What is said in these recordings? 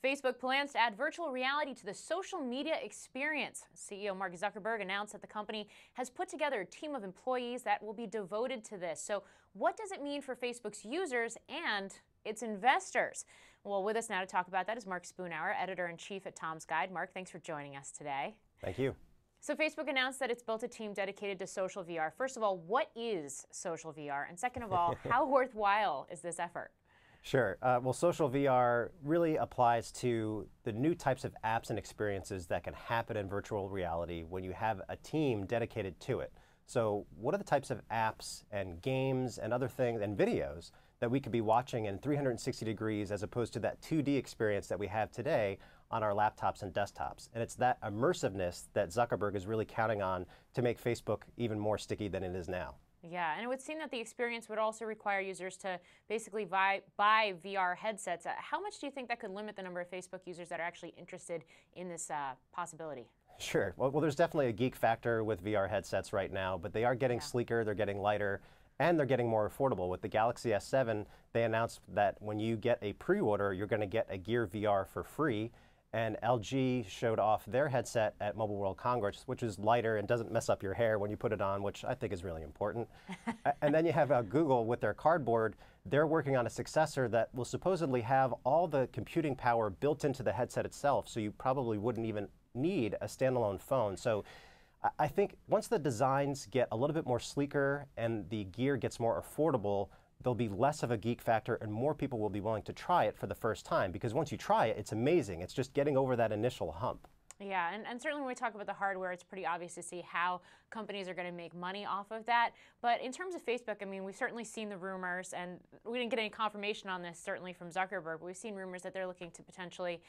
Facebook plans to add virtual reality to the social media experience. CEO Mark Zuckerberg announced that the company has put together a team of employees that will be devoted to this. So what does it mean for Facebook's users and its investors? Well, with us now to talk about that is Mark Spoonhour, editor-in-chief at Tom's Guide. Mark, thanks for joining us today. Thank you. So Facebook announced that it's built a team dedicated to social VR. First of all, what is social VR? And second of all, how worthwhile is this effort? Sure. Well, social VR really applies to the new types of apps and experiences that can happen in virtual reality when you have a team dedicated to it. So what are the types of apps and games and other things and videos that we could be watching in 360 degrees as opposed to that 2D experience that we have today on our laptops and desktops? And it's that immersiveness that Zuckerberg is really counting on to make Facebook even more sticky than it is now. Yeah, and it would seem that the experience would also require users to basically buy VR headsets. How much do you think that could limit the number of Facebook users that are actually interested in this possibility? Sure. Well, there's definitely a geek factor with VR headsets right now, but they are getting sleeker, they're getting lighter, and they're getting more affordable. With the Galaxy S7, they announced that when you get a pre-order, you're going to get a Gear VR for free. And LG showed off their headset at Mobile World Congress, which is lighter and doesn't mess up your hair when you put it on, which I think is really important. And then you have Google with their Cardboard. They're working on a successor that will supposedly have all the computing power built into the headset itself, so you probably wouldn't even need a standalone phone. So I think once the designs get a little bit more sleeker and the gear gets more affordable, there'll be less of a geek factor and more people will be willing to try it for the first time, because once you try it, it's amazing. It's just getting over that initial hump. Yeah, and certainly when we talk about the hardware, it's pretty obvious to see how companies are going to make money off of that. But in terms of Facebook, I mean, we've certainly seen the rumors, and we didn't get any confirmation on this, certainly from Zuckerberg, but we've seen rumors that they're looking to potentially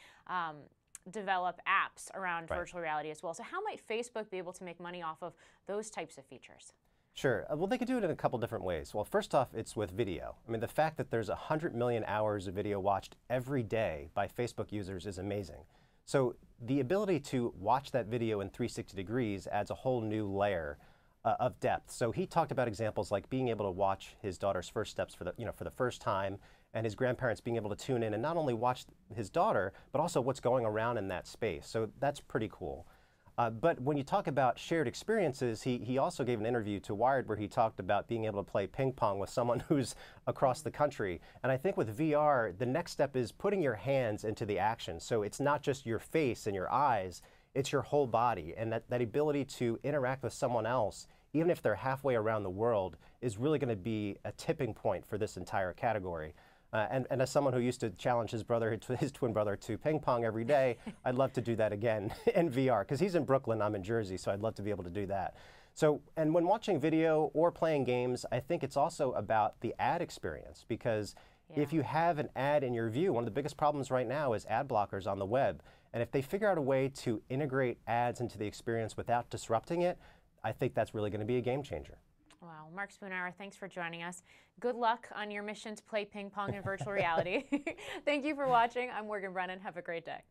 develop apps around virtual reality as well. So how might Facebook be able to make money off of those types of features? Sure. Well, they could do it in a couple different ways. Well, first off, it's with video. I mean, the fact that there's 100 million hours of video watched every day by Facebook users is amazing. So the ability to watch that video in 360 degrees adds a whole new layer of depth. So he talked about examples like being able to watch his daughter's first steps for the first time, and his grandparents being able to tune in and not only watch his daughter, but also what's going around in that space. So that's pretty cool. But when you talk about shared experiences, he also gave an interview to Wired where he talked about being able to play ping pong with someone who's across the country. And I think with VR, the next step is putting your hands into the action. So it's not just your face and your eyes, it's your whole body. And that ability to interact with someone else, even if they're halfway around the world, is really going to be a tipping point for this entire category. And as someone who used to challenge his twin brother to ping pong every day, I'd love to do that again in VR, because he's in Brooklyn, I'm in Jersey, so I'd love to be able to do that. So, and when watching video or playing games, I think it's also about the ad experience, because if you have an ad in your view, one of the biggest problems right now is ad blockers on the web. And if they figure out a way to integrate ads into the experience without disrupting it, I think that's really going to be a game changer. Wow. Mark Spoonhour, thanks for joining us. Good luck on your mission to play ping pong in virtual reality. Thank you for watching. I'm Morgan Brennan. Have a great day.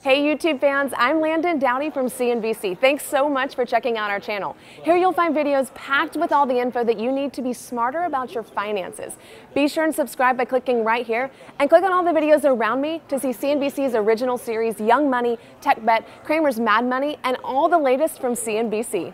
Hey YouTube fans, I'm Landon Downey from CNBC. Thanks so much for checking out our channel. Here you'll find videos packed with all the info that you need to be smarter about your finances. Be sure and subscribe by clicking right here, and click on all the videos around me to see CNBC's original series Young Money, Tech Bet, Cramer's Mad Money, and all the latest from CNBC.